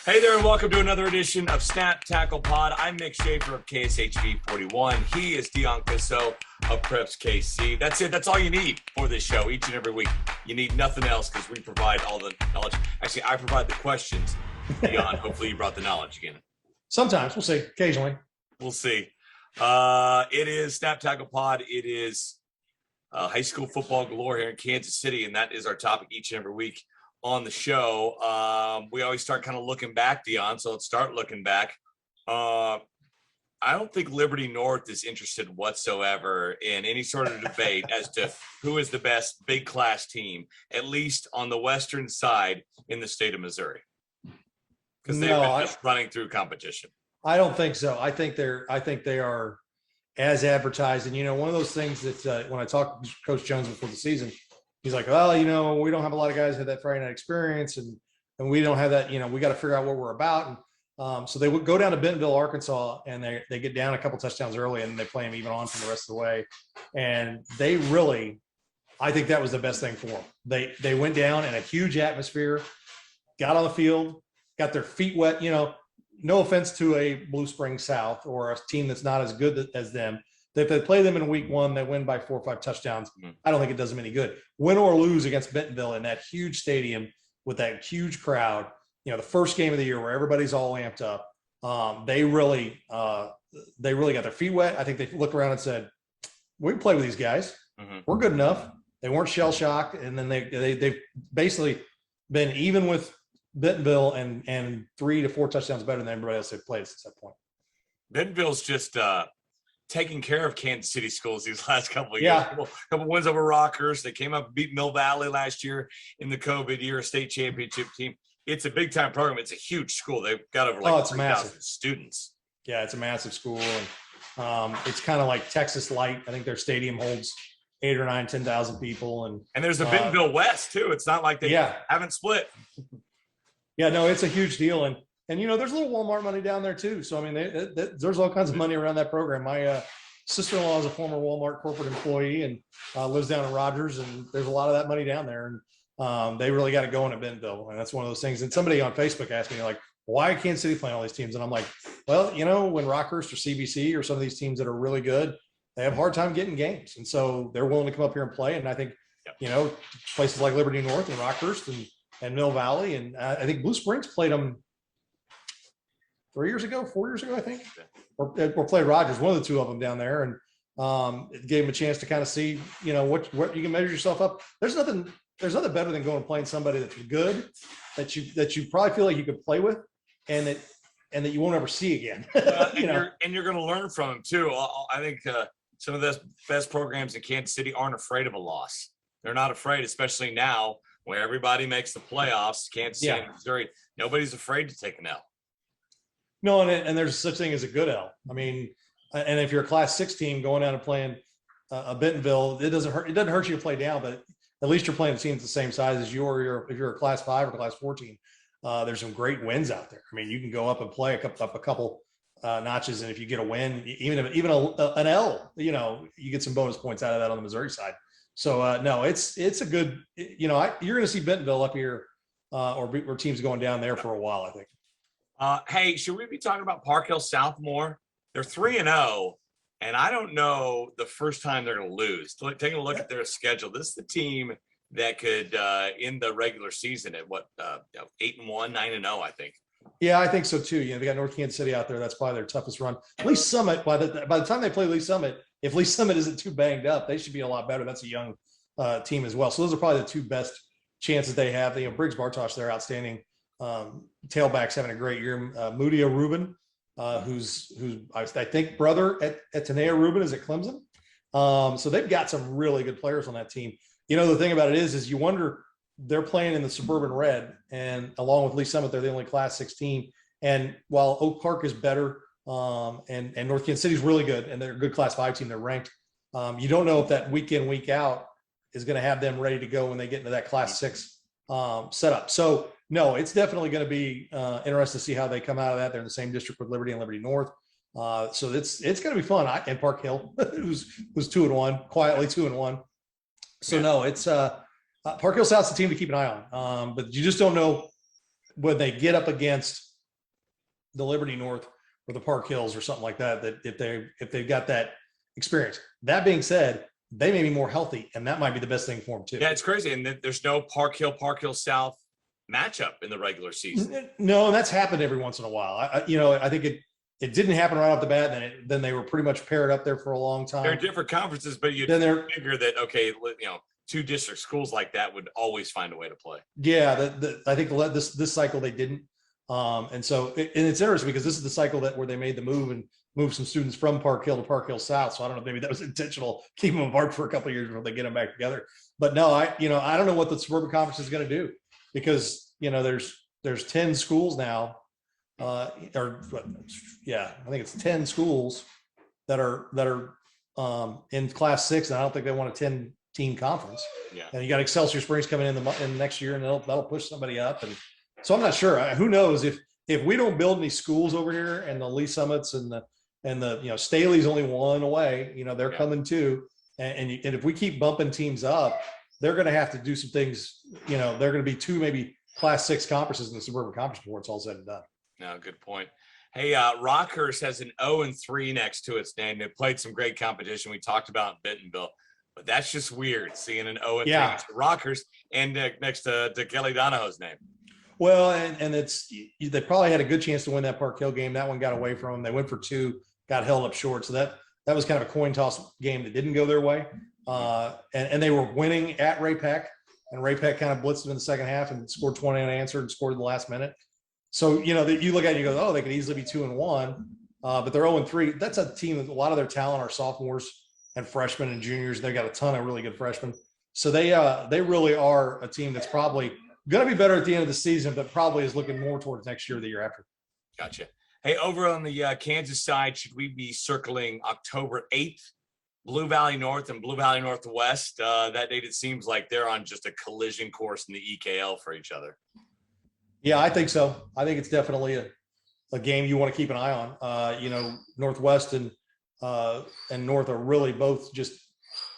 Hey there, and welcome to another edition of Snap Tackle Pod. I'm Mick Shaffer of KSHB 41. He is Dion, Clisso of PrepsKC. That's it. That's all you need for this show each and every week. You need nothing else because we provide all the knowledge. Actually, I provide the questions. Dion, hopefully you brought the knowledge again. Sometimes. We'll see. Occasionally. We'll see. It is Snap Tackle Pod. It is high school football galore here in Kansas City, and that is our topic each and every week on the show. We always start kind of looking back, Dion, so let's start looking back. I don't think Liberty North is interested whatsoever in any sort of debate as to who is the best big class team, at least on the western side in the state of Missouri, because they've been just running through competition. I don't think so. I think they are as advertised. And, one of those things that when I talked to Coach Jones before the season, he's like, well, we don't have a lot of guys who have that Friday night experience, and we don't have that, we got to figure out what we're about. And so they would go down to Bentonville, Arkansas, and they get down a couple touchdowns early, and they play them even on from the rest of the way. And they really, I think that was the best thing for them. They went down in a huge atmosphere, got on the field, got their feet wet. No offense to a Blue Springs South or a team that's not as good as them. If they play them in week one, they win by 4 or 5 touchdowns. I don't think it does them any good. Win or lose against Bentonville in that huge stadium with that huge crowd, the first game of the year where everybody's all amped up. They really got their feet wet. I think they looked around and said, we can play with these guys. We're good enough. They weren't shell shocked. And then they've basically been even with Bentonville and 3 to 4 touchdowns better than everybody else they've played since that point. Bentonville's just taking care of Kansas City schools these last couple of years. Yeah. Couple wins over Rockers. They came up and beat Mill Valley last year in the COVID year, a state championship team. It's a big time program. It's a huge school. They've got over 3,000 students. Yeah, it's a massive school. And it's kind of like Texas Light. I think their stadium holds 8 or 9, 10,000 people. And there's a Bentonville West too. It's not like they haven't split. Yeah, no, it's a huge deal. And there's a little Walmart money down there too. So, there's all kinds of money around that program. My sister-in-law is a former Walmart corporate employee and lives down in Rogers, and there's a lot of that money down there. And they really got it going at Bentonville. And that's one of those things. And somebody on Facebook asked me, like, why Kansas City playing all these teams? And I'm like, well, when Rockhurst or CBC or some of these teams that are really good, they have a hard time getting games. And so they're willing to come up here and play. And I think, places like Liberty North and Rockhurst and Mill Valley. And I think Blue Springs played them 4 years ago, I think, or played Rogers, one of the two of them down there. And it gave them a chance to kind of see, what you can measure yourself up. There's nothing better than going and playing somebody that's good, that you probably feel like you could play with and that you won't ever see again. And you're going to learn from them too. I think some of the best programs in Kansas City aren't afraid of a loss. They're not afraid, especially now where everybody makes the playoffs. Kansas City, Missouri, nobody's afraid to take an L. No, and there's such thing as a good L. And if you're a Class 6 team going out and playing a Bentonville, it doesn't hurt you to play down, but at least you're playing a team that's the same size as you, or if you're a Class 5 or Class 4 team. There's some great wins out there. You can go up and play up a couple notches, and if you get a win, even an L, you get some bonus points out of that on the Missouri side. So no, it's a good. You're going to see Bentonville up here, or teams going down there for a while, I think. Hey, should we be talking about Park Hill South more? They're 3-0, and I don't know the first time they're going to lose. Taking a look at their schedule, this is the team that could end the regular season at 8-1, 9-0, I think. Yeah, I think so too. They got North Kansas City out there. That's probably their toughest run. Lee Summit, by the time they play Lee Summit, if Lee Summit isn't too banged up, they should be a lot better. That's a young team as well. So those are probably the two best chances they have. Briggs Bartosh, they're outstanding. Tailback's having a great year. Mudia Rubin, who's I think brother at Tanea Rubin is at Clemson. So they've got some really good players on that team. The thing about it is you wonder, they're playing in the Suburban Red, and along with Lee Summit, they're the only Class 6 team. And while Oak Park is better, and North Kansas City is really good, and they're a good Class 5 team, they're ranked. You don't know if that week in, week out is going to have them ready to go when they get into that Class 6 setup. So no, it's definitely going to be interesting to see how they come out of that. They're in the same district with Liberty and Liberty North. So it's going to be fun. And Park Hill, who's 2-1, quietly 2-1. So no, it's Park Hill South's the team to keep an eye on. But you just don't know when they get up against the Liberty North or the Park Hills or something like that, that if they've got that experience. That being said, they may be more healthy, and that might be the best thing for them too. Yeah, it's crazy, and there's no Park Hill South matchup in the regular season. No, that's happened every once in a while. I think it didn't happen right off the bat. Then they were pretty much paired up there for a long time. They're different conferences, but you figure that, okay, two district schools like that would always find a way to play. Yeah, I think this cycle they didn't, and it's interesting because this is the cycle where they made the move and moved some students from Park Hill to Park Hill South. So I don't know, maybe that was intentional, keep them apart for a couple of years before they get them back together. But no, I don't know what the suburban conference is going to do, because there's 10 schools now, I think it's 10 schools that are in Class 6, and I don't think they want a 10-team conference. Yeah. And you got Excelsior Springs coming in next year, and that'll push somebody up. And so I'm not sure. Who knows if we don't build any schools over here, and the Lee Summits and the Staley's only one away, they're coming too. And if we keep bumping teams up, they're going to have to do some things. They're going to be 2 maybe Class 6 conferences in the suburban conference before it's all said and done. No, good point. Hey, Rockhurst has an 0-3 next to its name. They played some great competition. We talked about Bentonville, but that's just weird seeing an 0-3 next to Rockhurst and next to Kelly Donahoe's name. Well, and they probably had a good chance to win that Park Hill game. That one got away from them. They went for 2, got held up short. So that was kind of a coin toss game that didn't go their way. And they were winning at Ray Peck, and Ray Peck kind of blitzed them in the second half and scored 20 unanswered and scored in the last minute. So, you look at it, you go, oh, they could easily be 2-1, but they're 0-3. That's a team that a lot of their talent are sophomores and freshmen and juniors. They've got a ton of really good freshmen. So they really are a team that's probably going to be better at the end of the season, but probably is looking more towards next year or the year after. Gotcha. Hey, over on the Kansas side, should we be circling October 8th? Blue Valley North and Blue Valley Northwest. That date, it seems like they're on just a collision course in the EKL for each other. Yeah, I think so. I think it's definitely a game you want to keep an eye on. Northwest and North are really both just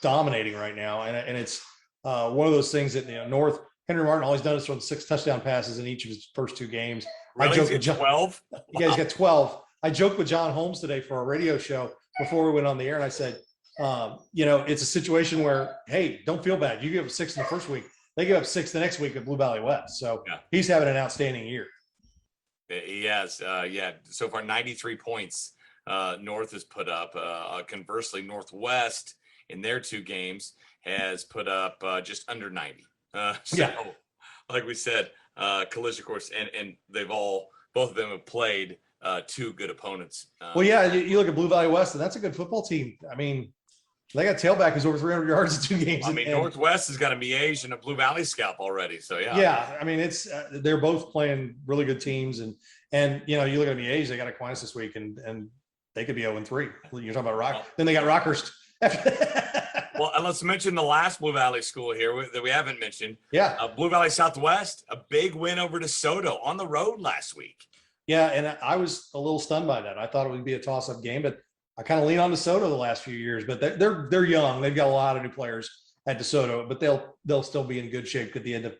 dominating right now, and it's one of those things that North. Henry Martin always done this from 6 touchdown passes in each of his first 2 games. Really? I joked with 12. Yeah, he's got 12. I joked with John Holmes today for a radio show before we went on the air, and I said, it's a situation where, hey, don't feel bad. You give up 6 in the first week. They give up 6 the next week at Blue Valley West. So he's having an outstanding year. He has, so far 93 points North has put up. Conversely, Northwest in their 2 games has put up just under 90. Like we said, collision course, and both of them have played 2 good opponents. You look at Blue Valley West, and that's a good football team. I mean, they got tailback who's over 300 yards in 2 games. I mean, Northwest has got a Miege and a Blue Valley scalp already. So I mean, it's they're both playing really good teams, and you look at Miege, they got Aquinas this week, and they could be 0-3. You're talking about Rock. Then they got Rockhurst. Well, and let's mention the last Blue Valley school here that we haven't mentioned. Yeah. Blue Valley Southwest, a big win over DeSoto on the road last week. Yeah, and I was a little stunned by that. I thought it would be a toss-up game, but I kind of lean on DeSoto the last few years. But they're young. They've got a lot of new players at DeSoto, but they'll still be in good shape at the end of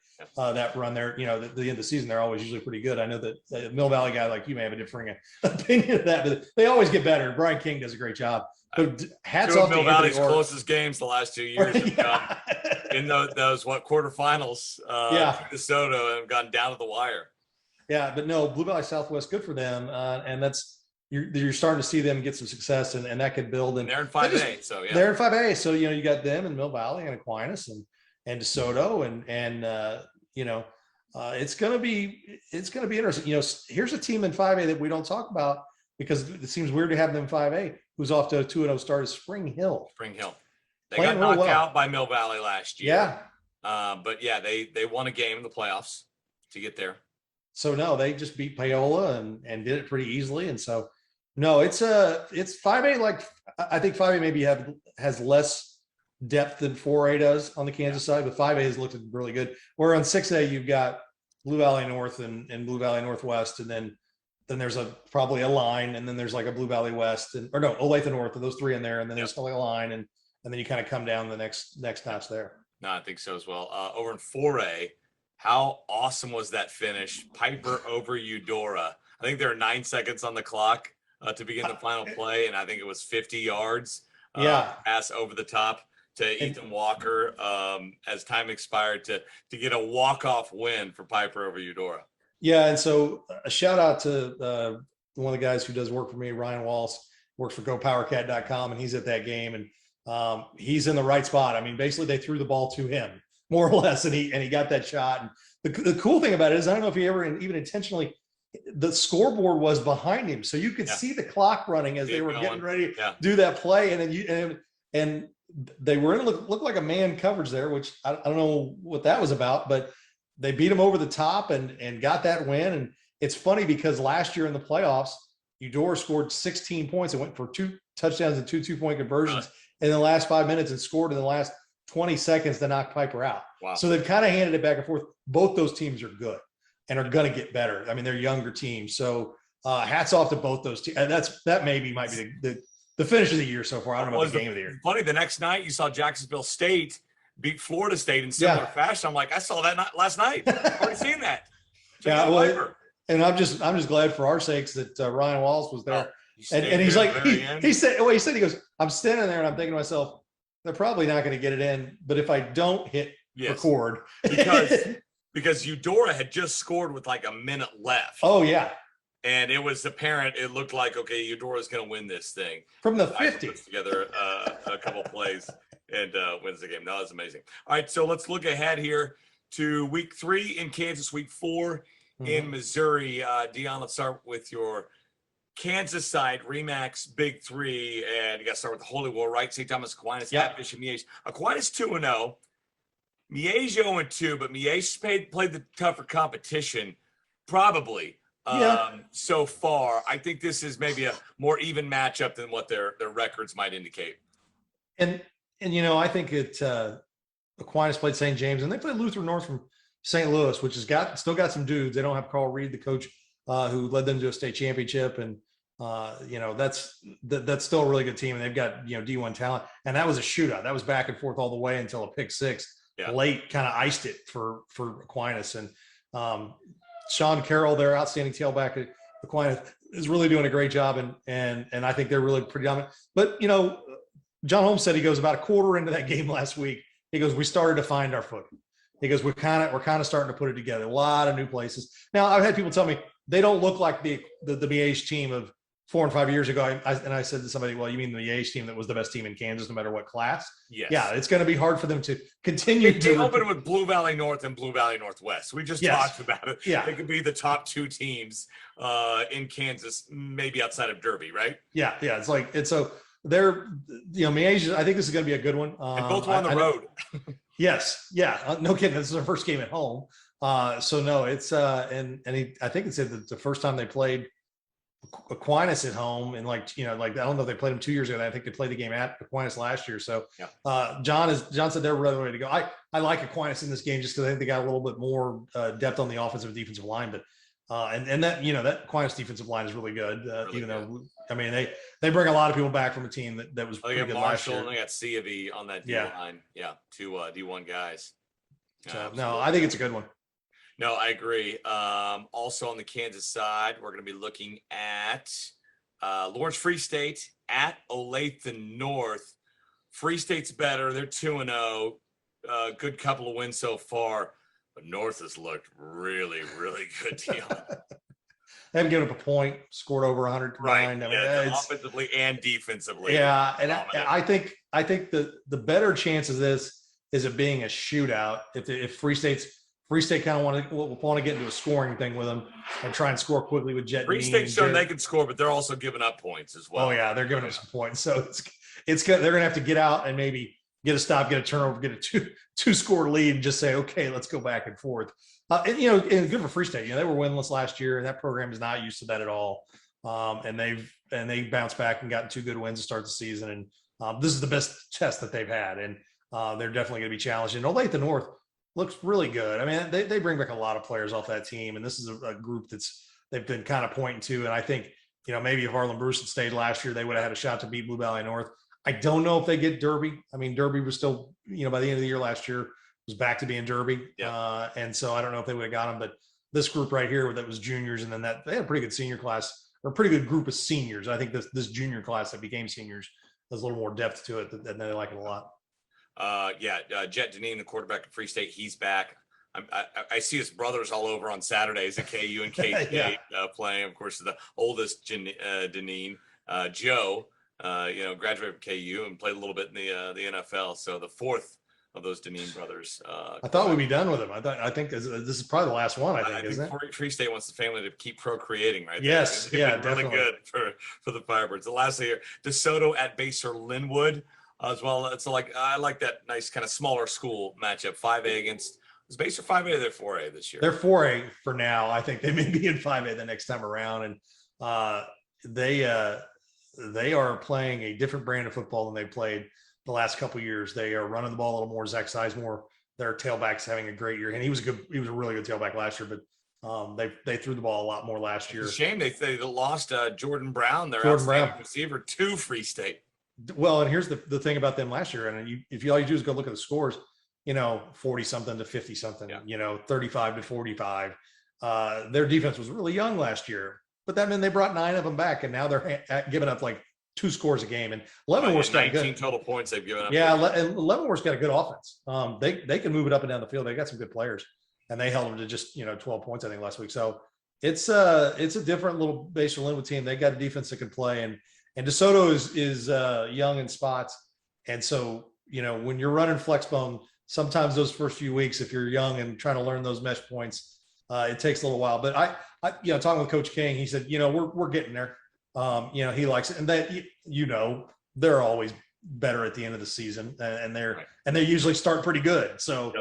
that run there. The end of the season, they're always usually pretty good. I know that the Mill Valley guy like you may have a differing opinion of that, but they always get better. Brian King does a great job. But hats off to Mill Valley's closest games the last 2 years have gone in those quarterfinals to DeSoto and have gone down to the wire. Yeah, but no, Blue Valley Southwest, good for them, and that's you're starting to see them get some success, and that could build. And they're in 5A, so they're in 5A, so you got them and Mill Valley and Aquinas and DeSoto, and it's gonna be interesting. Here's a team in 5A that we don't talk about because it seems weird to have them in 5A. Who's off to a 2-0 start is Spring Hill. They got knocked out by Mill Valley last year. They won a game in the playoffs to get there. So no, they just beat Paola and did it pretty easily. And so no, it's 5A. Like I think 5A maybe has less depth than 4A does on the Kansas side, but 5A has looked really good. Where on 6A you've got Blue Valley North and Blue Valley Northwest, and then there's probably a line, and then there's like a Blue Valley West Olathe North, and those 3 in there, and then there's like a line, and then you kind of come down the next notch there. No, I think so as well. Over in 4A, How awesome was that finish? Piper over Eudora. I think there are 9 seconds on the clock to begin the final play, and I think it was 50 yards. Yeah. Pass over the top to Ethan Walker as time expired to get a walk-off win for Piper over Eudora. Yeah, and so a shout out to one of the guys who does work for me, Ryan Walls, works for GoPowerCat.com, and he's at that game, and he's in the right spot. I mean, basically they threw the ball to him more or less, and he got that shot. And the cool thing about it is, I don't know if he ever even intentionally, the scoreboard was behind him, so you could see the clock running as they were getting ready to do that play, and then and they were in looked like a man coverage there, which I don't know what that was about, but they beat him over the top and got that win. And it's funny because last year in the playoffs, Eudora scored 16 points and went for 2 touchdowns and 2 2-point conversions in the last 5 minutes and scored in the last 20 seconds to knock Piper out. Wow. So they've kind of handed it back and forth. Both those teams are good and are going to get better. I mean, they're younger teams. So hats off to both those teams. And that might be the finish of the year so far. I don't know about the game of the year. Funny, the next night you saw Jacksonville State beat Florida State in similar fashion. I'm like, I saw that last night. I've already seen that. And I'm just glad for our sakes that Ryan Wallace was there. And he's like, he said, he goes, I'm standing there and I'm thinking to myself, they're probably not going to get it in, but if I don't hit record, because Eudora had just scored with like a minute left. Oh yeah. And it was apparent, it looked like, okay, Eudora's going to win this thing. From the 50. Puts together a couple plays and wins the game. That was amazing. All right, so let's look ahead here to week 3 in Kansas, week 4 in Missouri. Dion, let's start with your Kansas side, Remax Big 3, and you got to start with the Holy War, right? St. Thomas Aquinas at Bishop Miege. Aquinas 2-0, Miege 0-2, but Miege played the tougher competition, probably. So far, I think this is maybe a more even matchup than what their records might indicate. And I think Aquinas played St. James, and they played Lutheran North from St. Louis, which has still got some dudes. They don't have Carl Reed, the coach, who led them to a state championship, and that's still a really good team, and they've got D1 talent. And that was a shootout. That was back and forth all the way until a pick 6 late kind of iced it for Aquinas. And Sean Carroll, their outstanding tailback at Aquinas, is really doing a great job, and I think they're really pretty dominant. But John Holmes said, he goes, about a quarter into that game last week, he goes, we started to find our footing. He goes, we're kind of starting to put it together. A lot of new places. Now, I've had people tell me they don't look like the Miege team of 4 and 5 years ago. And I said to somebody, well, you mean the Miege team that was the best team in Kansas, no matter what class? Yes. Yeah, it's going to be hard for them to continue to open with Blue Valley North and Blue Valley Northwest. We just talked about it. Yeah. They could be the top 2 teams in Kansas, maybe outside of Derby, right? Yeah. Yeah. So they're, Miege, I think this is going to be a good one. And both were on the road. Yes. Yeah. No kidding. This is their first game at home. So no, it's I think it said that the first time they played Aquinas at home, and I don't know if they played them 2 years ago. I think they played the game at Aquinas last year. So John said they're ready to go. I like Aquinas in this game just because I think they got a little bit more depth on the offensive and defensive line, but and that that Aquinas defensive line is really good. Even though they bring a lot of people back from a team that was pretty good last year. And they got C on that D line. Yeah, 2 D1 guys. So no, I think it's a good one. No, I agree. Also on the Kansas side, we're going to be looking at Lawrence Free State at Olathe North. Free State's better. They're 2-0. Good couple of wins so far, but North has looked really, really good, Dion. They haven't given up a point, scored over 100 combined. Right. Offensively and defensively. Yeah, and I think the better chance of this is it being a shootout. If Free State kind of want to get into a scoring thing with them and try and score quickly with Jet. Free State's shown they can score, but they're also giving up points as well. Oh yeah, they're giving up some points. So it's good. They're gonna have to get out and maybe get a stop, get a turnover, get a two score lead, and just say, okay, let's go back and forth. And good for Free State. They were winless last year, and that program is not used to that at all. And they bounced back and gotten 2 good wins to start the season. And this is the best test that they've had, and they're definitely going to be challenged. And Olathe North looks really good. I mean, they bring back a lot of players off that team, and this is a group they've been kind of pointing to. And I think maybe if Arlen Bruce had stayed last year, they would have had a shot to beat Blue Valley North. I don't know if they get Derby. I mean, Derby was still by the end of the year last year was back to being Derby. Yeah. And so I don't know if they would have got him, but this group right here that was juniors, and then they had a pretty good senior class, or a pretty good group of seniors. I think this junior class that became seniors has a little more depth to it, and they like it a lot. Jet Deneen, the quarterback at Free State, he's back. I see his brothers all over on Saturdays at KU and K State playing. Of course, the oldest Deneen, Joe, graduated from KU and played a little bit in the NFL. So the fourth of those Deneen brothers. I thought we'd be done with him. I think this is probably the last one. I think isn't it? Free State wants the family to keep procreating, right? Yes, Really definitely good for the Firebirds. The last year, DeSoto at Baser Linwood as well. It's I like that nice kind of smaller school matchup. 5A against. Is Baser 5A or they're 4A this year? They're 4A for now. I think they may be in 5A the next time around, and they are playing a different brand of football than they played the last couple of years. They are running the ball a little more. Zach Sizemore, their tailback's having a great year, and he was a really good tailback last year. But they threw the ball a lot more last year. It's a shame they lost Jordan Brown, their outstanding receiver, to Free State. Well, and here's the thing about them last year, and if all you do is go look at the scores. 40 something to 50 something, 35 to 45. Their defense was really young last year, but that meant they brought 9 of them back, and now they're giving up like 2 scores a game. And Leavenworth's got 19 total points they've given up. Yeah, and Leavenworth's got a good offense. They can move it up and down the field. They got some good players, and they held them to just 12 points I think last week. So it's a different little Baser Linwood team. They got a defense that can play, and DeSoto is young in spots, and so when you're running flexbone. Sometimes those first few weeks, if you're young and trying to learn those mesh points, it takes a little while. But I talking with Coach King, he said, we're getting there. He likes it, and that they're always better at the end of the season, and they usually start pretty good. So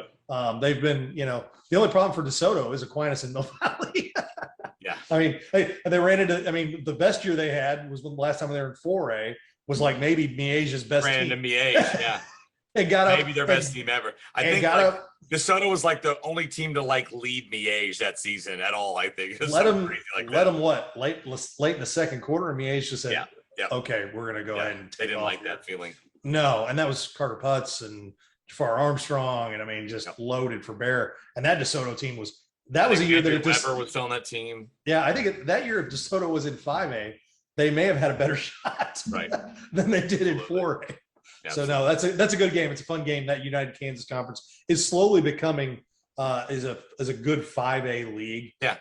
they've been, the only problem for DeSoto is Aquinas and Mill Valley. Yeah, I mean, they ran into. I mean, the best year they had was when the last time they were in 4A was like maybe Miège's best team. Brandon Miège, yeah. It got maybe their best team ever. I think DeSoto was like the only team to lead Miège that season at all. I think let them late in the second quarter, and Miège just said, "Okay, we're gonna go ahead." And they didn't like that feeling. No, and that was Carter Putz and Jafar Armstrong, and just loaded for bear. And that DeSoto team was a year that Weber was on that team. Yeah, I think that year if DeSoto was in 5A, they may have had a better shot than they did in 4A. So no, that's a good game. It's a fun game. That United Kansas Conference is slowly becoming is a good 5A league. Yeah.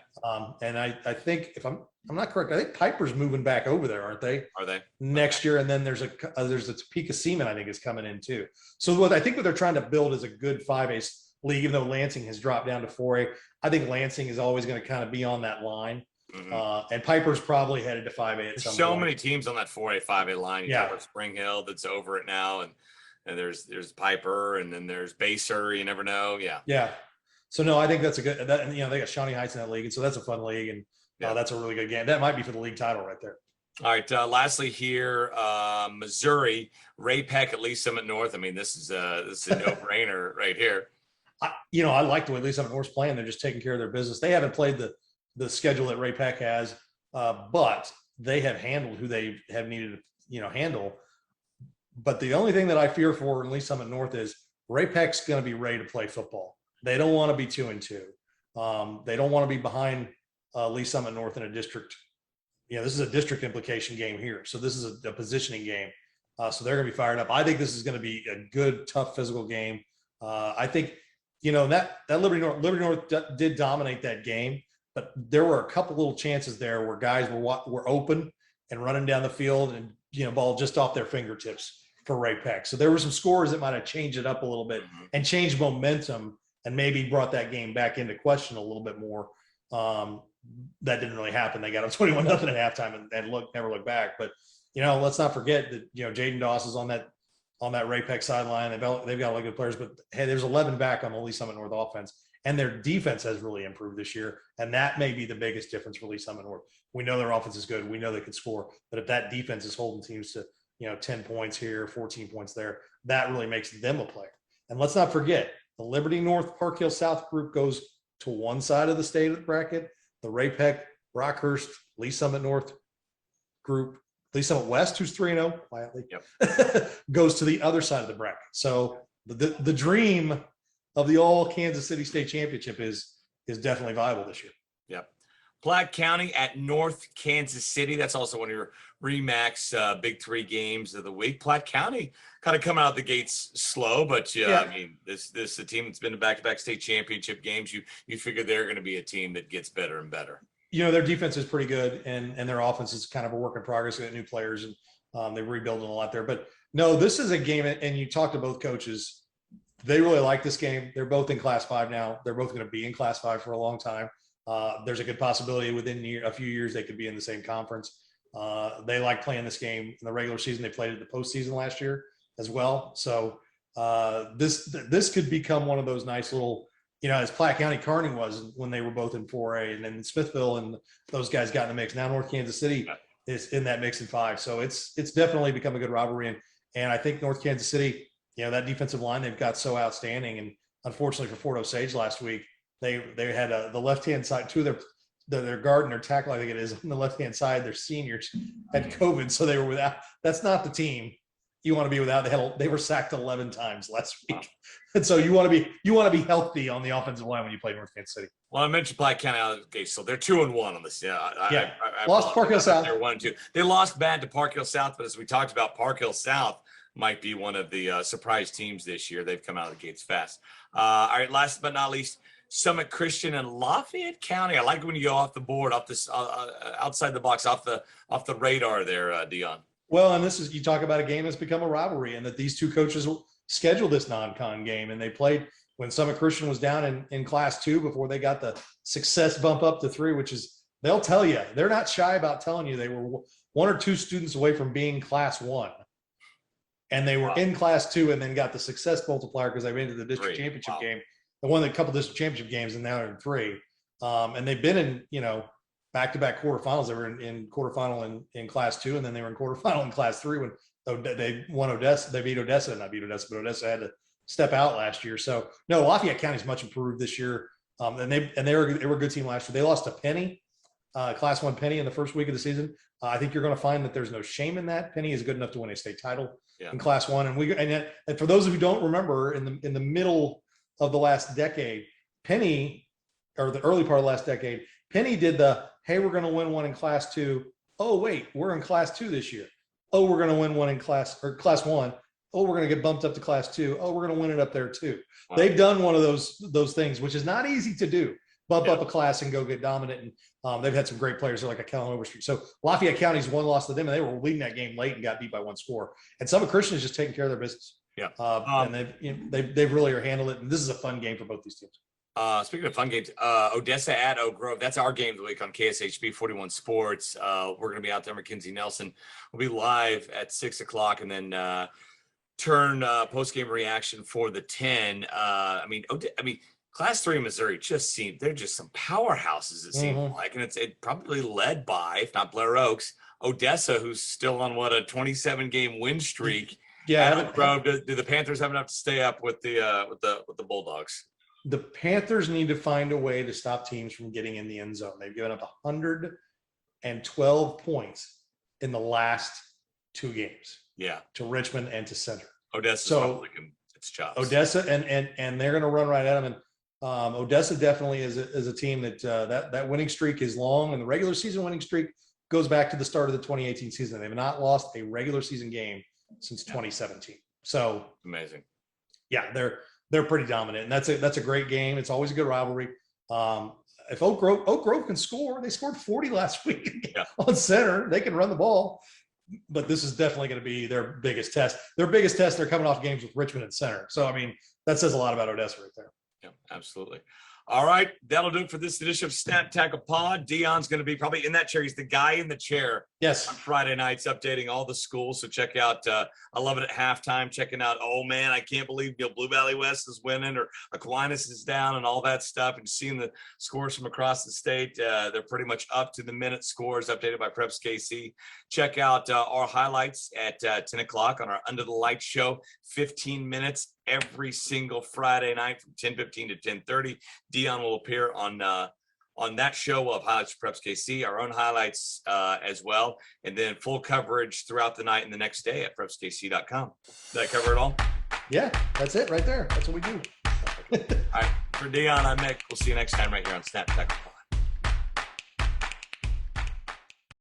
And I think if I'm not correct, I think Piper's moving back over there, aren't they? Are they next year? And then there's a Topeka Seaman I think is coming in too. So what they're trying to build is a good 5A league, even though Lansing has dropped down to 4A. I think Lansing is always going to kind of be on that line. Mm-hmm. And Piper's probably headed to 5A at some point. So many teams on that 4A, 5A line. You got Spring Hill that's over it now, and there's Piper, and then there's Baser. You never know. Yeah. So no, I think that's a good. They got Shawnee Heights in that league, and so that's a fun league, and that's a really good game. That might be for the league title right there. All right. Lastly, here, Missouri, Ray Peck at Lee Summit North. I mean, this is a no-brainer right here. I like the way Lee Summit North's playing. They're just taking care of their business. They haven't played the schedule that Ray Peck has, but they have handled who they have needed to, handle. But the only thing that I fear for Lee Summit North is Ray Peck's going to be ready to play football. They don't want to be 2-2. They don't want to be behind Lee Summit North in a district. This is a district implication game here. So this is a positioning game. So they're going to be fired up. I think this is going to be a good, tough physical game. I think, that Liberty North did dominate that game. But there were a couple little chances there where guys were open and running down the field and, ball just off their fingertips for Ray Peck. So there were some scores that might have changed it up a little bit and changed momentum and maybe brought that game back into question a little bit more. That didn't really happen. They got up 21-0 at halftime and never looked back. But, let's not forget that, Jaden Doss is on that Ray Peck sideline. They've got a lot of good players, but hey, there's 11 back on the Lee Summit North offense. And their defense has really improved this year. And that may be the biggest difference for Lee Summit North. We know their offense is good. We know they can score. But if that defense is holding teams to, 10 points here, 14 points there, that really makes them a player. And let's not forget, the Liberty North Park Hill South group goes to one side of the state bracket. The Ray Peck, Rockhurst, Lee Summit North group, Lee Summit West, who's 3-0, quietly, goes to the other side of the bracket. So the dream of the all Kansas City State Championship is definitely viable this year. Yep. Platte County at North Kansas City. That's also one of your Remax Big Three games of the week. Platte County kind of coming out the gates slow, but I mean, this is a team that's been to back-to-back state championship games. You figure they're going to be a team that gets better and better. You know, their defense is pretty good, and their offense is kind of a work in progress. They got new players, and they're rebuilding a lot there. But no, this is a game, and you talk to both coaches. They really like this game. They're both in Class 5 now. They're both going to be in Class 5 for a long time. There's a good possibility within a few years they could be in the same conference. They like playing this game in the regular season. They played it the postseason last year as well. So this could become one of those nice little, you know, as Platte County Kearney was when they were both in 4A, and then Smithville and those guys got in the mix. Now North Kansas City is in that mix in 5. So it's definitely become a good rivalry. And I think North Kansas City, you know, that defensive line they've got so outstanding. And unfortunately for Fort Osage last week, they had the left-hand side, two of their guard and their tackle, I think it is, on the left-hand side, their seniors had COVID. So they were without. That's not the team you want to be without. They were sacked 11 times last week. And so you want to be healthy on the offensive line when you play North Kansas City. Well, I mentioned Platte County out of the gate, so they're 2-1 on this. Yeah, I lost Park Hill South. They're 1-2. They lost bad to Park Hill South, but as we talked about, Park Hill South might be one of the surprise teams this year. They've come out of the gates fast. All right, last but not least, Summit Christian and Lafayette County. I like when you go off the board, off this outside the box, off the radar there, Dion. Well, and this is, you talk about a game that's become a rivalry, and that these two coaches scheduled this non-con game, and they played when Summit Christian was down in Class 2 before they got the success bump up to 3, which is, they'll tell you, they're not shy about telling you they were 1 or 2 students away from being Class 1. And they were in Class 2 and then got the success multiplier because they went into the district championship game. They won a couple district championship games, and now they're in 3. And they've been in, you know, back-to-back quarterfinals. They were in quarterfinal in Class 2, and then they were in quarterfinal in Class 3 when they won Odessa. They beat Odessa, not beat Odessa, but Odessa had to step out last year. So no, Lafayette County's much improved this year. And they were a good team last year. They lost to Penny, Class 1 Penny in the first week of the season. I think you're going to find that there's no shame in that. Penny is good enough to win a state title in Class 1. And for those of you who don't remember, in the middle of the last decade, Penny, or the early part of the last decade, Penny did hey, we're going to win one in Class 2. Oh, wait, we're in Class 2 this year. Oh, we're going to win one in Class 1. Oh, we're going to get bumped up to Class 2. Oh, we're going to win it up there too. Wow. They've done one of those things, which is not easy to do. Bump up a class and go get dominant. And they've had some great players like a Kellen Overstreet. So Lafayette County's one loss to them, and they were leading that game late and got beat by 1 score. And Summit Christian is just taking care of their business. Yeah. And they've really handled it. And this is a fun game for both these teams. Speaking of fun games, Odessa at Oak Grove. That's our game of the week on KSHB 41 Sports. We're going to be out there. Mackenzie Nelson will be live at 6 o'clock, and then turn post-game reaction for the 10. I mean, Class 3 Missouri they're just some powerhouses, it seems like. And it probably led by, if not Blair Oaks, Odessa, who's still on a 27-game win streak. Yeah. Do the Panthers have enough to stay up with the Bulldogs? The Panthers need to find a way to stop teams from getting in the end zone. They've given up 112 points in the last 2 games. Yeah. To Richmond and to Center. Odessa, so its chops. Odessa, and they're going to run right at them. And Odessa definitely is a team that winning streak is long, and the regular season winning streak goes back to the start of the 2018 season. They have not lost a regular season game since 2017. So amazing. Yeah, they're pretty dominant, and that's a great game. It's always a good rivalry. If Oak Grove can score, they scored 40 last week on Center. They can run the ball, but this is definitely going to be their biggest test. They're coming off games with Richmond and Center. So I mean, that says a lot about Odessa right there. Yeah, absolutely. All right, that'll do it for this edition of Snap Tackle Pod. Dion's going to be probably in that chair. He's the guy in the chair. Yes. On Friday nights, updating all the schools. So check out I Love It at Halftime. Checking out, oh man, I can't believe Blue Valley West is winning, or Aquinas is down, and all that stuff. And seeing the scores from across the state, they're pretty much up to the minute scores, updated by PrepsKC. Check out our highlights at 10 o'clock on our Under the Lights show. 15 minutes every single Friday night from 10:15 to 10:30. Dion will appear on that show of Highlights for PrepsKC, our own highlights as well, and then full coverage throughout the night and the next day at PrepsKC.com. Did I cover it all? Yeah, that's it right there. That's what we do. All right. For Dion, I'm Mick. We'll see you next time right here on Snap Tackle Pod.